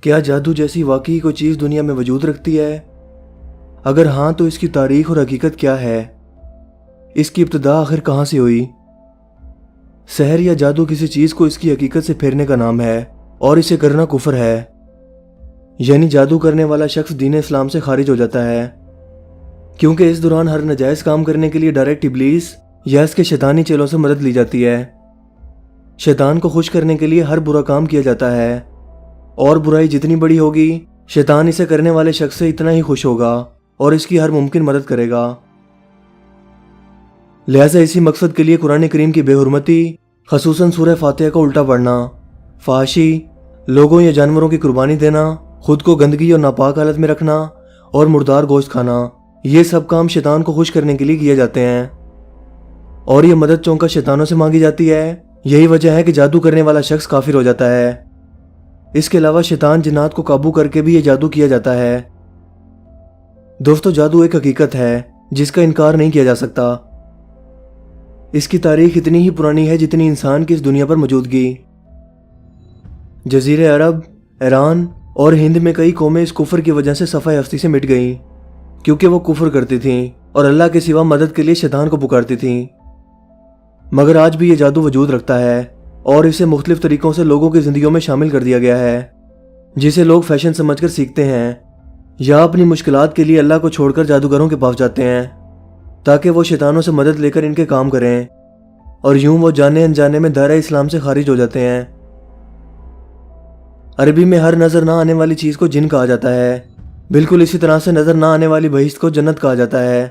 کیا جادو جیسی واقعی کوئی چیز دنیا میں وجود رکھتی ہے؟ اگر ہاں تو اس کی تاریخ اور حقیقت کیا ہے؟ اس کی ابتدا آخر کہاں سے ہوئی؟ سحر یا جادو کسی چیز کو اس کی حقیقت سے پھیرنے کا نام ہے اور اسے کرنا کفر ہے، یعنی جادو کرنے والا شخص دین اسلام سے خارج ہو جاتا ہے، کیونکہ اس دوران ہر ناجائز کام کرنے کے لیے ڈائریکٹ ابلیس یا اس کے شیطانی چیلوں سے مدد لی جاتی ہے۔ شیطان کو خوش کرنے کے لیے ہر برا کام کیا جاتا ہے، اور برائی جتنی بڑی ہوگی شیطان اسے کرنے والے شخص سے اتنا ہی خوش ہوگا اور اس کی ہر ممکن مدد کرے گا۔ لہٰذا اسی مقصد کے لیے قرآن کریم کی بے حرمتی، خصوصاً سورہ فاتحہ کو الٹا پڑھنا، فحاشی، لوگوں یا جانوروں کی قربانی دینا، خود کو گندگی اور ناپاک حالت میں رکھنا اور مردار گوشت کھانا، یہ سب کام شیطان کو خوش کرنے کے لیے کیے جاتے ہیں، اور یہ مدد چونکہ شیطانوں سے مانگی جاتی ہے۔ یہی وجہ ہے کہ جادو کرنے والا شخص کافر ہو جاتا ہے۔ اس کے علاوہ شیطان جنات کو قابو کر کے بھی یہ جادو کیا جاتا ہے۔ دوستو، جادو ایک حقیقت ہے جس کا انکار نہیں کیا جا سکتا۔ اس کی تاریخ اتنی ہی پرانی ہے جتنی انسان کی اس دنیا پر موجودگی۔ جزیرہ عرب، ایران اور ہند میں کئی قومیں اس کفر کی وجہ سے صفحہ ہستی سے مٹ گئیں، کیونکہ وہ کفر کرتی تھیں اور اللہ کے سوا مدد کے لیے شیطان کو پکارتی تھیں۔ مگر آج بھی یہ جادو وجود رکھتا ہے اور اسے مختلف طریقوں سے لوگوں کی زندگیوں میں شامل کر دیا گیا ہے، جسے لوگ فیشن سمجھ کر سیکھتے ہیں یا اپنی مشکلات کے لیے اللہ کو چھوڑ کر جادوگروں کے پاس جاتے ہیں تاکہ وہ شیطانوں سے مدد لے کر ان کے کام کریں، اور یوں وہ جانے انجانے میں دائرہ اسلام سے خارج ہو جاتے ہیں۔ عربی میں ہر نظر نہ آنے والی چیز کو جن کہا جاتا ہے، بالکل اسی طرح سے نظر نہ آنے والی بہشت کو جنت کہا جاتا ہے۔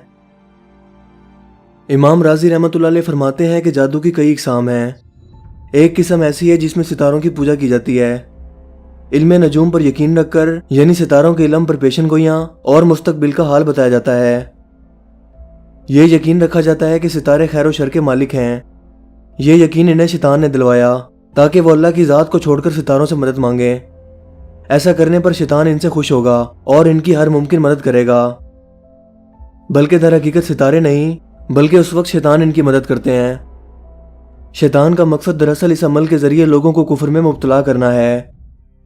امام رازی رحمۃ اللہ علیہ فرماتے ہیں کہ جادو کی کئی اقسام ہیں۔ ایک قسم ایسی ہے جس میں ستاروں کی پوجا کی جاتی ہے، علم نجوم پر یقین رکھ کر، یعنی ستاروں کے علم پر پیشن گوئیاں اور مستقبل کا حال بتایا جاتا ہے۔ یہ یقین رکھا جاتا ہے کہ ستارے خیر و شر کے مالک ہیں۔ یہ یقین انہیں شیطان نے دلوایا تاکہ وہ اللہ کی ذات کو چھوڑ کر ستاروں سے مدد مانگیں۔ ایسا کرنے پر شیطان ان سے خوش ہوگا اور ان کی ہر ممکن مدد کرے گا، بلکہ در حقیقت ستارے نہیں بلکہ اس وقت شیطان ان کی مدد کرتے ہیں۔ شیطان کا مقصد دراصل اس عمل کے ذریعے لوگوں کو کفر میں مبتلا کرنا ہے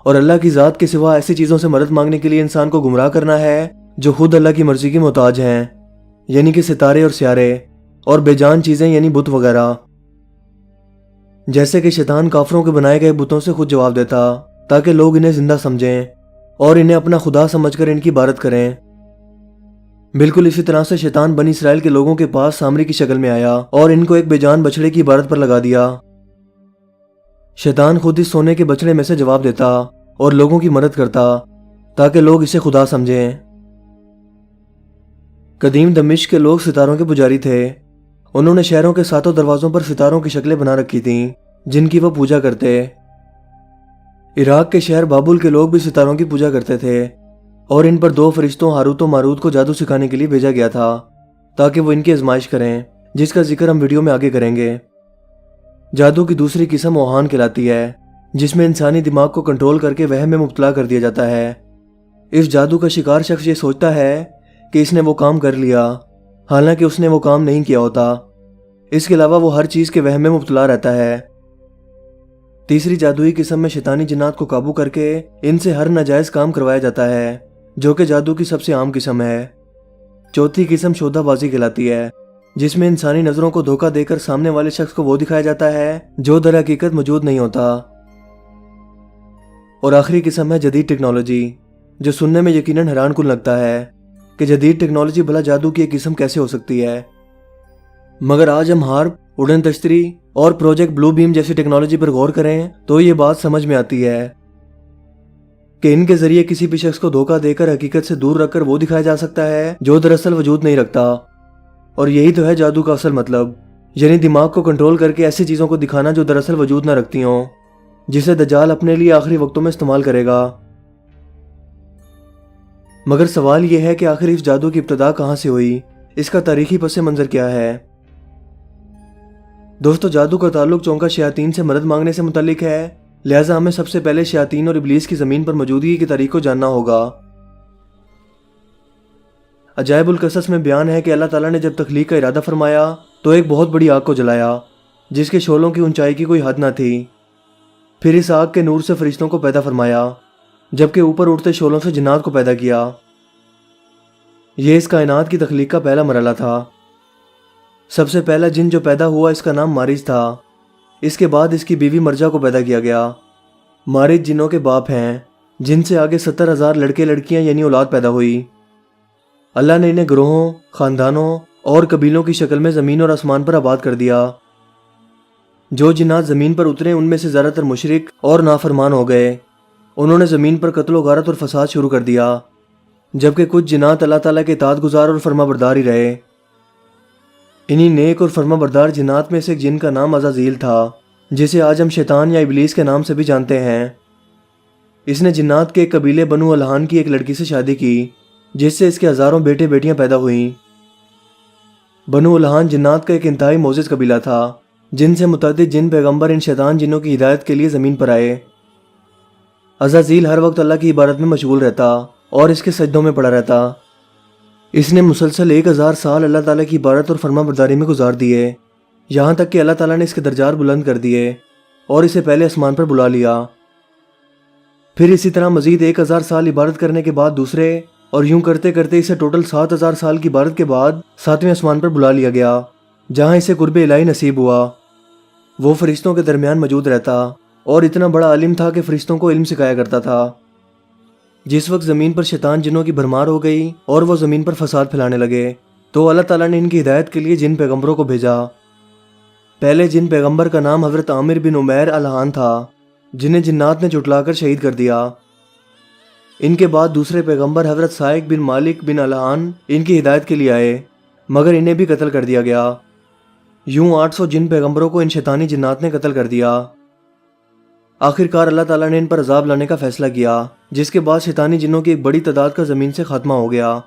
اور اللہ کی ذات کے سوا ایسی چیزوں سے مدد مانگنے کے لیے انسان کو گمراہ کرنا ہے جو خود اللہ کی مرضی کی محتاج ہیں، یعنی کہ ستارے اور سیارے اور بے جان چیزیں یعنی بت وغیرہ۔ جیسے کہ شیطان کافروں کے بنائے گئے بتوں سے خود جواب دیتا تاکہ لوگ انہیں زندہ سمجھیں اور انہیں اپنا خدا سمجھ کر ان کی عبادت کریں۔ بالکل اسی طرح سے شیطان بنی اسرائیل کے لوگوں کے پاس سامری کی شکل میں آیا اور ان کو ایک بے جان بچڑے کی عبادت پر لگا دیا۔ شیطان خود اس سونے کے بچڑے میں سے جواب دیتا اور لوگوں کی مدد کرتا تاکہ لوگ اسے خدا سمجھیں۔ قدیم دمشق کے لوگ ستاروں کے پجاری تھے۔ انہوں نے شہروں کے ساتوں دروازوں پر ستاروں کی شکلیں بنا رکھی تھیں جن کی وہ پوجا کرتے۔ عراق کے شہر بابل کے لوگ بھی ستاروں کی پوجا کرتے تھے اور ان پر دو فرشتوں ہاروت و ماروت کو جادو سکھانے کے لیے بھیجا گیا تھا تاکہ وہ ان کی آزمائش کریں، جس کا ذکر ہم ویڈیو میں آگے کریں گے۔ جادو کی دوسری قسم اوہان کہلاتی ہے، جس میں انسانی دماغ کو کنٹرول کر کے وہم میں مبتلا کر دیا جاتا ہے۔ اس جادو کا شکار شخص یہ سوچتا ہے کہ اس نے وہ کام کر لیا، حالانکہ اس نے وہ کام نہیں کیا ہوتا۔ اس کے علاوہ وہ ہر چیز کے وہم میں مبتلا رہتا ہے۔ تیسری جادوئی قسم میں شیطانی جنات کو قابو کر کے ان سے ہر ناجائز کام کروایا جاتا ہے، جو کہ جادو کی سب سے عام قسم ہے۔ چوتھی قسم شودہ بازی کہلاتی ہے، جس میں انسانی نظروں کو دھوکہ دے کر سامنے والے شخص کو وہ دکھایا جاتا ہے جو در حقیقت موجود نہیں ہوتا۔ اور آخری قسم ہے جدید ٹیکنالوجی، جو سننے میں یقیناً حیران کن لگتا ہے کہ جدید ٹیکنالوجی بھلا جادو کی ایک قسم کیسے ہو سکتی ہے۔ مگر آج ہم ہارپ، اڑن تشتری اور پروجیکٹ بلو بیم جیسی ٹیکنالوجی پر غور کریں تو یہ بات سمجھ میں آتی ہے کہ ان کے ذریعے کسی بھی شخص کو دھوکہ دے کر حقیقت سے دور رکھ کر وہ دکھایا جا سکتا ہے جو دراصل وجود نہیں رکھتا۔ اور یہی تو ہے جادو کا اصل مطلب، یعنی دماغ کو کنٹرول کر کے ایسی چیزوں کو دکھانا جو دراصل وجود نہ رکھتی ہوں، جسے دجال اپنے لیے آخری وقتوں میں استعمال کرے گا۔ مگر سوال یہ ہے کہ آخر اس جادو کی ابتدا کہاں سے ہوئی، اس کا تاریخی پس منظر کیا ہے؟ دوستو، جادو کا تعلق چونکہ شیاطین سے مدد مانگنے سے متعلق ہے، لہٰذا ہمیں سب سے پہلے شیاطین اور ابلیس کی زمین پر موجودگی کی تاریخ کو جاننا ہوگا۔ عجائب القصص میں بیان ہے کہ اللہ تعالیٰ نے جب تخلیق کا ارادہ فرمایا تو ایک بہت بڑی آگ کو جلایا جس کے شعلوں کی اونچائی کی کوئی حد نہ تھی۔ پھر اس آگ کے نور سے فرشتوں کو پیدا فرمایا جبکہ اوپر اٹھتے شعلوں سے جنات کو پیدا کیا۔ یہ اس کائنات کی تخلیق کا پہلا مرحلہ تھا۔ سب سے پہلا جن جو پیدا ہوا اس کا نام مارج تھا۔ اس کے بعد اس کی بیوی مرجا کو پیدا کیا گیا۔ مارج جنوں کے باپ ہیں، جن سے آگے 70,000 لڑکے لڑکیاں یعنی اولاد پیدا ہوئی۔ اللہ نے انہیں گروہوں، خاندانوں اور قبیلوں کی شکل میں زمین اور آسمان پر آباد کر دیا۔ جو جنات زمین پر اترے ان میں سے زیادہ تر مشرک اور نافرمان ہو گئے۔ انہوں نے زمین پر قتل و غارت اور فساد شروع کر دیا، جبکہ کچھ جنات اللہ تعالیٰ کے اطاعت گزار اور فرما بردار ہی رہے۔ انہی نیک اور فرما بردار جنات میں سے ایک جن کا نام عزازیل تھا، جسے آج ہم شیطان یا ابلیس کے نام سے بھی جانتے ہیں۔ اس نے جنات کے ایک قبیلے بنو الہان کی ایک لڑکی سے شادی کی، جس سے اس کے ہزاروں بیٹے بیٹیاں پیدا ہوئیں۔ بنو الہان جنات کا ایک انتہائی معزز قبیلہ تھا، جن سے متعدد جن پیغمبر ان شیطان جنوں کی ہدایت کے لیے زمین پر آئے۔ عزازیل ہر وقت اللہ کی عبادت میں مشغول رہتا اور اس کے سجدوں میں پڑا رہتا۔ اس نے مسلسل 1000 سال اللہ تعالیٰ کی عبادت اور فرما برداری میں گزار دیے، یہاں تک کہ اللہ تعالیٰ نے اس کے درجات بلند کر دیے اور اسے پہلے آسمان پر بلا لیا۔ پھر اسی طرح مزید 1000 سال عبادت کرنے کے بعد دوسرے، اور یوں کرتے کرتے اسے ٹوٹل 7000 سال کی عبادت کے بعد 7ویں آسمان پر بلا لیا گیا، جہاں اسے قرب الہی نصیب ہوا۔ وہ فرشتوں کے درمیان موجود رہتا اور اتنا بڑا عالم تھا کہ فرشتوں کو علم سکھایا کرتا تھا۔ جس وقت زمین پر شیطان جنوں کی بھرمار ہو گئی اور وہ زمین پر فساد پھیلانے لگے، تو اللہ تعالیٰ نے ان کی ہدایت کے لیے جن پیغمبروں کو بھیجا۔ پہلے جن پیغمبر کا نام حضرت عامر بن عمیر الہان تھا، جنہیں جنات نے جھٹلا کر شہید کر دیا۔ ان کے بعد دوسرے پیغمبر حضرت سائق بن مالک بن الہان ان کی ہدایت کے لیے آئے، مگر انہیں بھی قتل کر دیا گیا۔ یوں 800 جن پیغمبروں کو ان شیطانی جنات نے قتل کر دیا۔ آخرکار اللہ تعالیٰ نے ان پر عذاب لانے کا فیصلہ کیا، جس کے بعد شیطانی جنوں کی ایک بڑی تعداد کا زمین سے خاتمہ ہو گیا،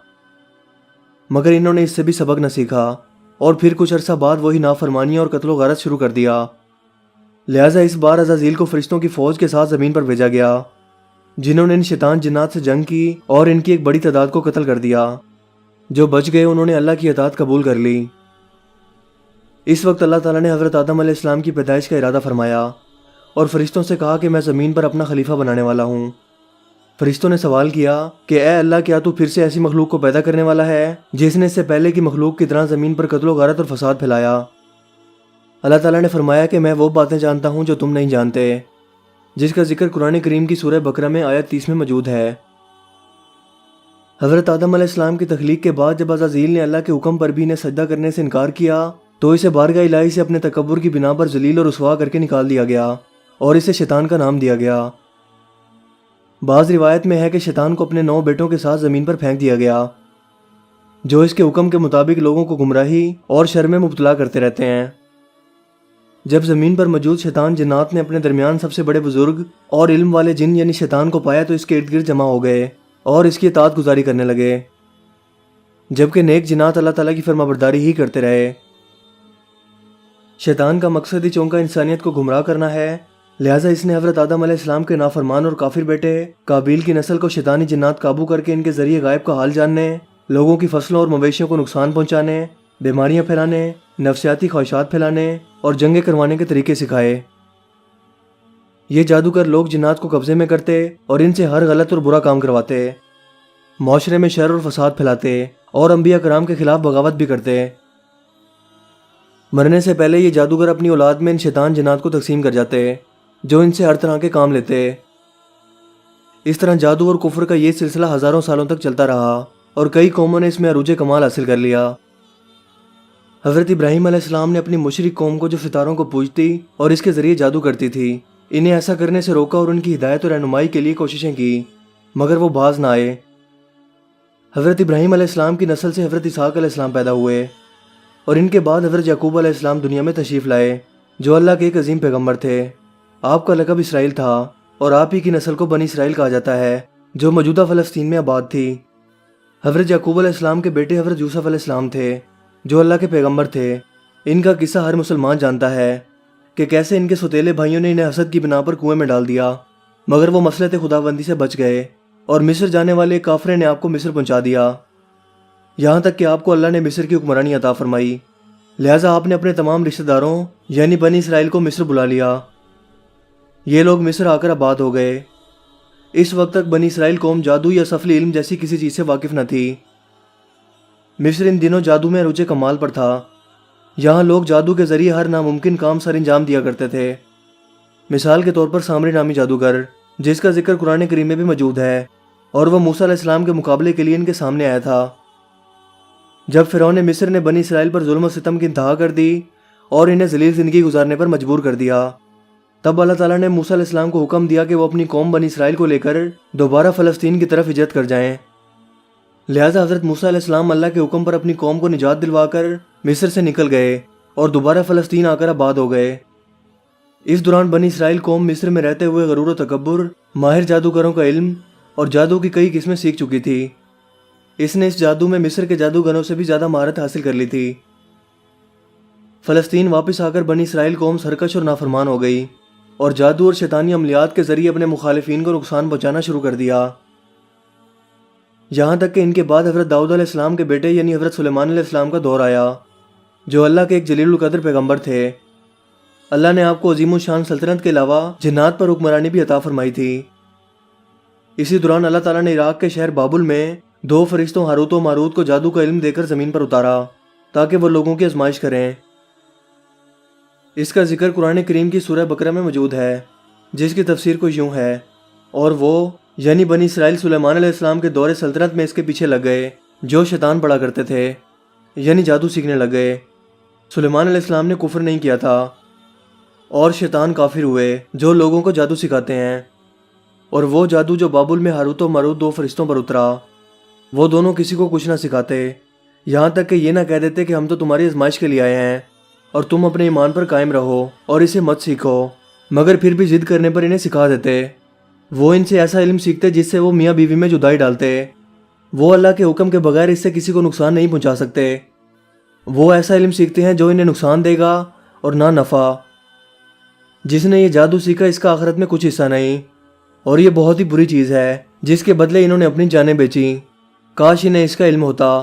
مگر انہوں نے اس سے بھی سبق نہ سیکھا اور پھر کچھ عرصہ بعد وہی نافرمانیاں اور قتل و غارت شروع کر دیا۔ لہٰذا اس بار عزازیل کو فرشتوں کی فوج کے ساتھ زمین پر بھیجا گیا، جنہوں نے ان شیطان جنات سے جنگ کی اور ان کی ایک بڑی تعداد کو قتل کر دیا۔ جو بچ گئے انہوں نے اللہ کی اطاعت قبول کر لی۔ اس وقت اللہ تعالیٰ نے حضرت آدم علیہ السلام کی پیدائش کا ارادہ فرمایا اور فرشتوں سے کہا کہ میں زمین پر اپنا خلیفہ بنانے والا ہوں۔ فرشتوں نے سوال کیا کہ اے اللہ، کیا تو پھر سے ایسی مخلوق کو پیدا کرنے والا ہے جس نے اس سے پہلے کی مخلوق کی طرح زمین پر قتل و غارت اور فساد پھیلایا؟ اللہ تعالیٰ نے فرمایا کہ میں وہ باتیں جانتا ہوں جو تم نہیں جانتے، جس کا ذکر قرآن کریم کی سورہ بقرہ میں آیت 30 میں موجود ہے۔ حضرت آدم علیہ السلام کی تخلیق کے بعد جب عزازیل نے اللہ کے حکم پر بھی انہیں سجدہ کرنے سے انکار کیا، تو اسے بارگاہ الہی سے اپنے تکبر کی بنا پر ذلیل اور رسوا کر کے نکال دیا گیا اور اسے شیطان کا نام دیا گیا۔ بعض روایت میں ہے کہ شیطان کو اپنے 9 بیٹوں کے ساتھ زمین پر پھینک دیا گیا، جو اس کے حکم کے مطابق لوگوں کو گمراہی اور شر میں مبتلا کرتے رہتے ہیں۔ جب زمین پر موجود شیطان جنات نے اپنے درمیان سب سے بڑے بزرگ اور علم والے جن یعنی شیطان کو پایا، تو اس کے ارد گرد جمع ہو گئے اور اس کی اطاعت گزاری کرنے لگے، جبکہ نیک جنات اللہ تعالیٰ کی فرما برداری ہی کرتے رہے۔ شیطان کا مقصد ہی چونکہ انسانیت کو گمراہ کرنا ہے، لہٰذا اس نے حضرت آدم علیہ السلام کے نافرمان اور کافر بیٹے قابیل کی نسل کو شیطانی جنات قابو کر کے ان کے ذریعے غائب کا حال جاننے، لوگوں کی فصلوں اور مویشیوں کو نقصان پہنچانے، بیماریاں پھیلانے، نفسیاتی خواہشات پھیلانے اور جنگیں کروانے کے طریقے سکھائے۔ یہ جادوگر لوگ جنات کو قبضے میں کرتے اور ان سے ہر غلط اور برا کام کرواتے، معاشرے میں شر اور فساد پھیلاتے اور انبیاء کرام کے خلاف بغاوت بھی کرتے۔ مرنے سے پہلے یہ جادوگر اپنی اولاد میں ان شیطان جنات کو تقسیم کر جاتے، جو ان سے ہر طرح کے کام لیتے۔ اس طرح جادو اور کفر کا یہ سلسلہ ہزاروں سالوں تک چلتا رہا اور کئی قوموں نے اس میں عروج کمال حاصل کر لیا۔ حضرت ابراہیم علیہ السلام نے اپنی مشرک قوم کو جو ستاروں کو پوجتی اور اس کے ذریعے جادو کرتی تھی، انہیں ایسا کرنے سے روکا اور ان کی ہدایت اور رہنمائی کے لیے کوششیں کی، مگر وہ باز نہ آئے۔ حضرت ابراہیم علیہ السلام کی نسل سے حضرت اسحاق علیہ السلام پیدا ہوئے اور ان کے بعد حضرت یعقوب علیہ السلام دنیا میں تشریف لائے، جو اللہ کے ایک عظیم پیغمبر تھے۔ آپ کا لقب اسرائیل تھا اور آپ ہی کی نسل کو بنی اسرائیل کہا جاتا ہے، جو موجودہ فلسطین میں آباد تھی۔ حضرت یعقوب علیہ السلام کے بیٹے حضرت یوسف علیہ السلام تھے، جو اللہ کے پیغمبر تھے۔ ان کا قصہ ہر مسلمان جانتا ہے کہ کیسے ان کے سوتیلے بھائیوں نے انہیں حسد کی بنا پر کنویں میں ڈال دیا، مگر وہ مصلحت خداوندی سے بچ گئے اور مصر جانے والے کافرے نے آپ کو مصر پہنچا دیا، یہاں تک کہ آپ کو اللہ نے مصر کی حکمرانی عطا فرمائی۔ لہٰذا آپ نے اپنے تمام رشتہ داروں یعنی بنی اسرائیل کو مصر بلا لیا۔ یہ لوگ مصر آ کر آباد ہو گئے۔ اس وقت تک بنی اسرائیل قوم جادو یا سفلی علم جیسی کسی چیز سے واقف نہ تھی۔ مصر ان دنوں جادو میں عروج کمال پر تھا۔ یہاں لوگ جادو کے ذریعے ہر ناممکن کام سر انجام دیا کرتے تھے۔ مثال کے طور پر سامری نامی جادوگر، جس کا ذکر قرآن کریم میں بھی موجود ہے، اور وہ موسیٰ علیہ السلام کے مقابلے کے لیے ان کے سامنے آیا تھا۔ جب فرعون مصر نے بنی اسرائیل پر ظلم و ستم کی انتہا کر دی اور انہیں ذلیل زندگی گزارنے پر مجبور کر دیا، تب اللہ تعالیٰ نے موسیٰ علیہ السلام کو حکم دیا کہ وہ اپنی قوم بنی اسرائیل کو لے کر دوبارہ فلسطین کی طرف ہجرت کر جائیں۔ لہٰذا حضرت موسیٰ علیہ السلام اللہ کے حکم پر اپنی قوم کو نجات دلوا کر مصر سے نکل گئے اور دوبارہ فلسطین آ کر آباد ہو گئے۔ اس دوران بنی اسرائیل قوم مصر میں رہتے ہوئے غرور و تکبر، ماہر جادوگروں کا علم اور جادو کی کئی قسمیں سیکھ چکی تھی۔ اس نے اس جادو میں مصر کے جادوگروں سے بھی زیادہ مہارت حاصل کر لی تھی۔ فلسطین واپس آ کر بنی اسرائیل قوم سرکش اور نافرمان ہو گئی اور جادو اور شیطانی عملیات کے ذریعے اپنے مخالفین کو نقصان پہنچانا شروع کر دیا، یہاں تک کہ ان کے بعد حضرت داؤد علیہ السلام کے بیٹے یعنی حضرت سلیمان علیہ السلام کا دور آیا، جو اللہ کے ایک جلیل القدر پیغمبر تھے۔ اللہ نے آپ کو عظیم الشان سلطنت کے علاوہ جنات پر حکمرانی بھی عطا فرمائی تھی۔ اسی دوران اللہ تعالیٰ نے عراق کے شہر بابل میں 2 فرشتوں ہاروت و ماروت کو جادو کا علم دے کر زمین پر اتارا تاکہ وہ لوگوں کی آزمائش کریں۔ اس کا ذکر قرآن کریم کی سورہ بقرہ میں موجود ہے، جس کی تفسیر کچھ یوں ہے، اور وہ یعنی بنی اسرائیل سلیمان علیہ السلام کے دور سلطنت میں اس کے پیچھے لگ گئے جو شیطان پڑھا کرتے تھے، یعنی جادو سیکھنے لگ گئے۔ سلیمان علیہ السلام نے کفر نہیں کیا تھا اور شیطان کافر ہوئے جو لوگوں کو جادو سکھاتے ہیں، اور وہ جادو جو بابل میں ہاروت و ماروت 2 فرشتوں پر اترا، وہ دونوں کسی کو کچھ نہ سکھاتے، یہاں تک کہ یہ نہ کہہ دیتے کہ ہم تو تمہاری آزمائش کے لیے آئے ہیں اور تم اپنے ایمان پر قائم رہو اور اسے مت سیکھو، مگر پھر بھی ضد کرنے پر انہیں سکھا دیتے۔ وہ ان سے ایسا علم سیکھتے جس سے وہ میاں بیوی میں جدائی ڈالتے۔ وہ اللہ کے حکم کے بغیر اس سے کسی کو نقصان نہیں پہنچا سکتے۔ وہ ایسا علم سیکھتے ہیں جو انہیں نقصان دے گا اور نہ نفع۔ جس نے یہ جادو سیکھا اس کا آخرت میں کچھ حصہ نہیں، اور یہ بہت ہی بری چیز ہے جس کے بدلے انہوں نے اپنی جانیں بیچیں۔ کاش انہیں اس کا علم ہوتا۔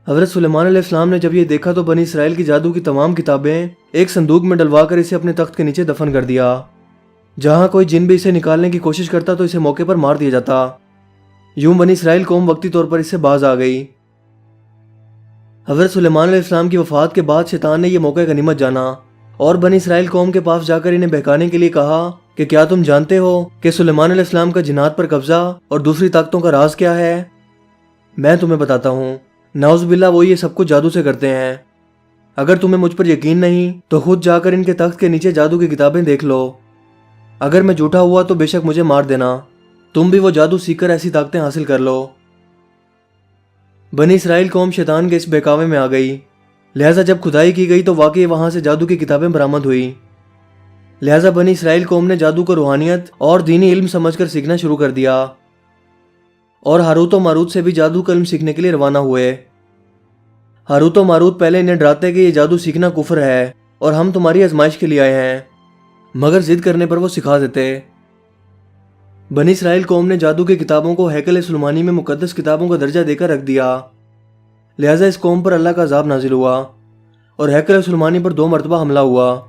حضرت سلیمان علیہ السلام نے جب یہ دیکھا تو بنی اسرائیل کی جادو کی تمام کتابیں ایک صندوق میں ڈلوا کر اسے اپنے تخت کے نیچے دفن کر دیا۔ جہاں کوئی جن بھی اسے نکالنے کی کوشش کرتا تو اسے موقع پر مار دیا جاتا۔ یوں بنی اسرائیل قوم وقتی طور پر اس سے باز آ گئی۔ حضرت سلیمان علیہ السلام کی وفات کے بعد شیطان نے یہ موقع غنیمت جانا اور بنی اسرائیل قوم کے پاس جا کر انہیں بہکانے کے لیے کہا کہ کیا تم جانتے ہو کہ سلیمان علیہ السلام کا جنات پر قبضہ اور دوسری طاقتوں کا راز کیا ہے؟ میں تمہیں بتاتا ہوں۔ نعوذ باللہ وہ یہ سب کچھ جادو سے کرتے ہیں۔ اگر تمہیں مجھ پر یقین نہیں تو خود جا کر ان کے تخت کے نیچے جادو کی کتابیں دیکھ لو۔ اگر میں جھوٹا ہوا تو بے شک مجھے مار دینا، تم بھی وہ جادو سیکھ کر ایسی طاقتیں حاصل کر لو۔ بنی اسرائیل قوم شیطان کے اس بہکاوے میں آ گئی، لہٰذا جب کھدائی کی گئی تو واقعی وہاں سے جادو کی کتابیں برآمد ہوئی۔ لہٰذا بنی اسرائیل قوم نے جادو کو روحانیت اور دینی علم سمجھ کر سیکھنا شروع کر دیا، اور ہاروت و ماروت سے بھی جادو کا علم سیکھنے کے لیے روانہ ہوئے۔ ہاروت و ماروت پہلے انہیں ڈراتے کہ یہ جادو سیکھنا کفر ہے اور ہم تمہاری آزمائش کے لیے آئے ہیں، مگر ضد کرنے پر وہ سکھا دیتے۔ بنی اسرائیل قوم نے جادو کی کتابوں کو ہیکل سلیمانی میں مقدس کتابوں کا درجہ دے کر رکھ دیا، لہٰذا اس قوم پر اللہ کا عذاب نازل ہوا اور ہیکل سلیمانی پر 2 مرتبہ حملہ ہوا۔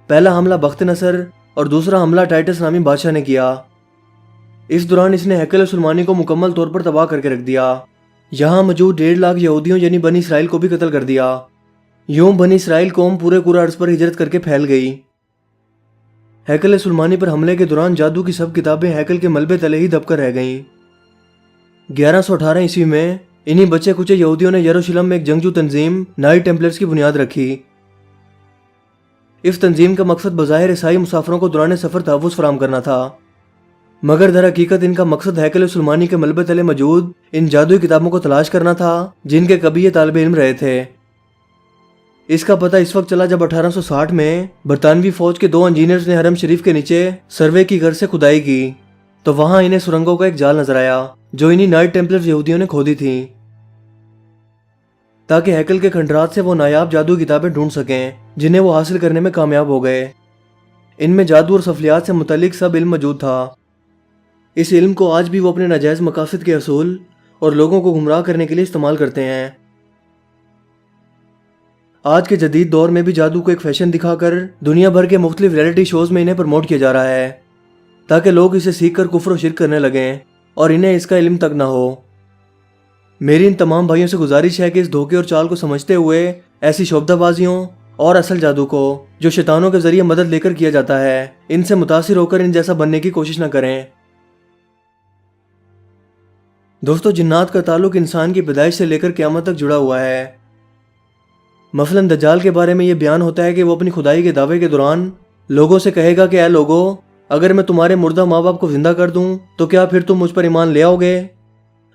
پہلا حملہ بخت نصر اور دوسرا حملہ ٹائٹس نامی بادشاہ نے کیا۔ اس دوران اس نے ہیکل سلیمانی کو مکمل طور پر تباہ کر کے رکھ دیا۔ یہاں موجود 1.5 لاکھ یہودیوں یعنی بنی اسرائیل کو بھی قتل کر دیا۔ یوں بنی اسرائیل قوم پورے عرض پر ہجرت کر کے پھیل گئی۔ ہیکل سلیمانی پر حملے کے دوران جادو کی سب کتابیں ہیکل کے ملبے تلے ہی دب کر رہ گئیں۔ 1118 عیسوی میں انہی بچے کچے یہودیوں نے یروشلم میں ایک جنگجو تنظیم نائٹ ٹیمپلرز کی بنیاد رکھی۔ اس تنظیم کا مقصد بظاہر عیسائی مسافروں کو دوران سفر تحفظ فراہم کرنا تھا، مگر در حقیقت ان کا مقصد ہیکل سلیمانی کے ملبے تلے موجود ان جادوئی کتابوں کو تلاش کرنا تھا جن کے کبھی یہ طالب علم رہے تھے۔ اس کا پتہ اس وقت چلا جب 1860 میں برطانوی فوج کے 2 انجینئرز نے حرم شریف کے نیچے سروے کی غرض سے کھدائی کی تو وہاں انہیں سرنگوں کا ایک جال نظر آیا جو انہی نائٹ ٹیمپلرز یہودیوں نے کھودی تھیں تاکہ ہیکل کے کھنڈرات سے وہ نایاب جادو کتابیں ڈھونڈ سکیں جنہیں وہ حاصل کرنے میں کامیاب ہو گئے۔ ان میں جادو اور سفلیات سے متعلق سب علم موجود تھا۔ اس علم کو آج بھی وہ اپنے ناجائز مقاصد کے حصول اور لوگوں کو گمراہ کرنے کے لیے استعمال کرتے ہیں۔ آج کے جدید دور میں بھی جادو کو ایک فیشن دکھا کر دنیا بھر کے مختلف ریئلٹی شوز میں انہیں پروموٹ کیا جا رہا ہے۔ تاکہ لوگ اسے سیکھ کر کفر و شرک کرنے لگیں اور انہیں اس کا علم تک نہ ہو۔ میری ان تمام بھائیوں سے گزارش ہے کہ اس دھوکے اور چال کو سمجھتے ہوئے ایسی شعبدہ بازیوں اور اصل جادو کو جو شیطانوں کے ذریعے مدد لے کر کیا جاتا ہے، ان سے متاثر ہو کر ان جیسا بننے کی کوشش نہ کریں۔ دوستو، جنات کا تعلق انسان کی پیدائش سے لے کر قیامت تک جڑا ہوا ہے۔ مثلاً دجال کے بارے میں یہ بیان ہوتا ہے کہ وہ اپنی خدائی کے دعوے کے دوران لوگوں سے کہے گا کہ اے لوگو، اگر میں تمہارے مردہ ماں باپ کو زندہ کر دوں تو کیا پھر تم مجھ پر ایمان لے آؤ گے؟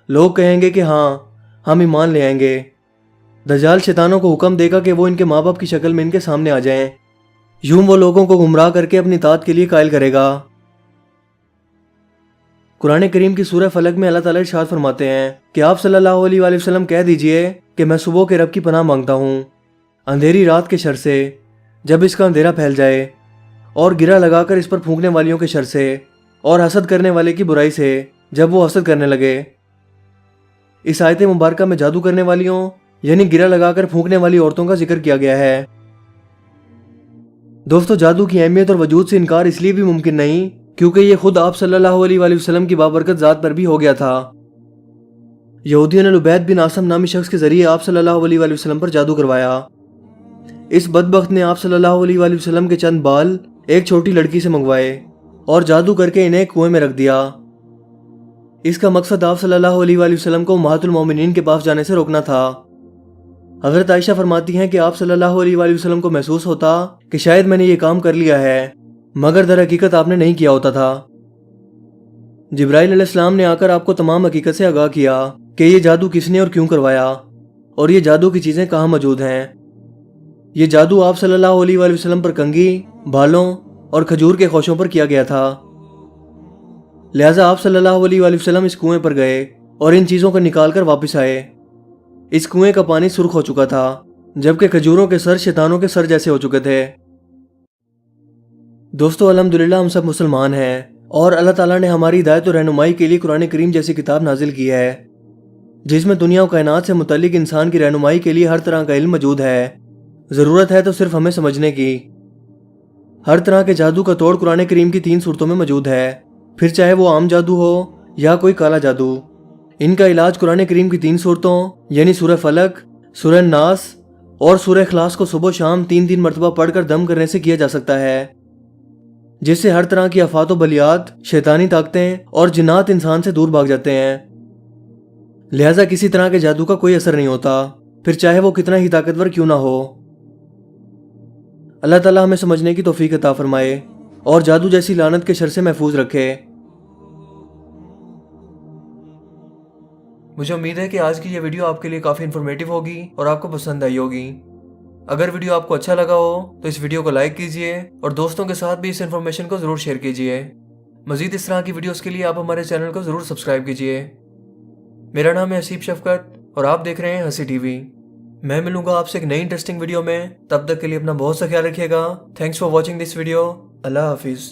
لوگ کہیں گے کہ ہاں، ہم ایمان لے آئیں گے۔ دجال شیطانوں کو حکم دے گا کہ وہ ان کے ماں باپ کی شکل میں ان کے سامنے آ جائیں۔ یوں وہ لوگوں کو گمراہ کر کے اپنی اطاعت کے لیے قائل کرے گا۔ قرآن کریم کی سورہ فلق میں اللہ تعالیٰ ارشاد فرماتے ہیں کہ آپ صلی اللہ علیہ وآلہ وسلم کہہ دیجئے کہ میں صبح کے رب کی پناہ مانگتا ہوں اندھیری رات کے شر سے جب اس کا اندھیرا پھیل جائے، اور گرہ لگا کر اس پر پھونکنے والیوں کے شر سے، اور حسد کرنے والے کی برائی سے جب وہ حسد کرنے لگے۔ اس آیت مبارکہ میں جادو کرنے والیوں یعنی گرہ لگا کر پھونکنے والی عورتوں کا ذکر کیا گیا ہے۔ دوستو، جادو کی اہمیت اور وجود سے انکار اس لیے بھی ممکن نہیں کیونکہ یہ خود آپ صلی اللہ علیہ وآلہ وسلم کی بابرکت ذات پر بھی ہو گیا تھا۔ یہودیوں نے لبید بن عاصم نامی شخص کے ذریعے آپ صلی اللہ علیہ وآلہ وسلم پر جادو کروایا۔ اس بدبخت نے آپ صلی اللہ علیہ وآلہ وسلم کے چند بال ایک چھوٹی لڑکی سے منگوائے اور جادو کر کے انہیں ایک کنویں میں رکھ دیا۔ اس کا مقصد آپ صلی اللہ علیہ وآلہ وسلم کو امہات المومنین کے پاس جانے سے روکنا تھا۔ حضرت عائشہ فرماتی ہیں کہ آپ صلی اللہ علیہ وآلہ وسلم کو محسوس ہوتا کہ شاید میں نے یہ کام کر لیا ہے، مگر در حقیقت آپ نے نہیں کیا ہوتا تھا۔ جبرائیل علیہ السلام نے آ کر آپ کو تمام حقیقت سے آگاہ کیا کہ یہ جادو کس نے اور کیوں کروایا، اور یہ جادو کی چیزیں کہاں موجود ہیں۔ یہ جادو آپ صلی اللہ علیہ وآلہ وسلم پر کنگھی، بالوں اور کھجور کے خوشوں پر کیا گیا تھا۔ لہٰذا آپ صلی اللہ علیہ وآلہ وسلم اس کنویں پر گئے اور ان چیزوں کو نکال کر واپس آئے۔ اس کنویں کا پانی سرخ ہو چکا تھا، جبکہ کھجوروں کے سر شیطانوں کے سر جیسے ہو چکے تھے۔ دوستو، الحمدللہ ہم سب مسلمان ہیں اور اللہ تعالیٰ نے ہماری ہدایت و رہنمائی کے لیے قرآن کریم جیسی کتاب نازل کی ہے، جس میں دنیا و کائنات سے متعلق انسان کی رہنمائی کے لیے ہر طرح کا علم موجود ہے۔ ضرورت ہے تو صرف ہمیں سمجھنے کی۔ ہر طرح کے جادو کا توڑ قرآن کریم کی 3 صورتوں میں موجود ہے، پھر چاہے وہ عام جادو ہو یا کوئی کالا جادو۔ ان کا علاج قرآن کریم کی 3 صورتوں یعنی سورہ فلق، سورہ ناس اور سورہ اخلاص کو صبح و شام 3 مرتبہ پڑھ کر دم کرنے سے کیا جا سکتا ہے، جس سے ہر طرح کی آفات و بلیات، شیطانی طاقتیں اور جنات انسان سے دور بھاگ جاتے ہیں۔ لہٰذا کسی طرح کے جادو کا کوئی اثر نہیں ہوتا، پھر چاہے وہ کتنا ہی طاقتور کیوں نہ ہو۔ اللہ تعالیٰ ہمیں سمجھنے کی توفیق عطا فرمائے اور جادو جیسی لعنت کے شر سے محفوظ رکھے۔ مجھے امید ہے کہ آج کی یہ ویڈیو آپ کے لیے کافی انفارمیٹیو ہوگی اور آپ کو پسند آئی ہوگی۔ اگر ویڈیو آپ کو اچھا لگا ہو تو اس ویڈیو کو لائک کیجئے اور دوستوں کے ساتھ بھی اس انفارمیشن کو ضرور شیئر کیجئے۔ مزید اس طرح کی ویڈیوز کے لیے آپ ہمارے چینل کو ضرور سبسکرائب کیجئے۔ میرا نام ہے حسیب شفقت اور آپ دیکھ رہے ہیں ہنسی ٹی وی۔ میں ملوں گا آپ سے ایک نئی انٹرسٹنگ ویڈیو میں، تب تک کے لیے اپنا بہت سا خیال رکھیے گا۔ Thanks for watching this video. اللہ حافظ۔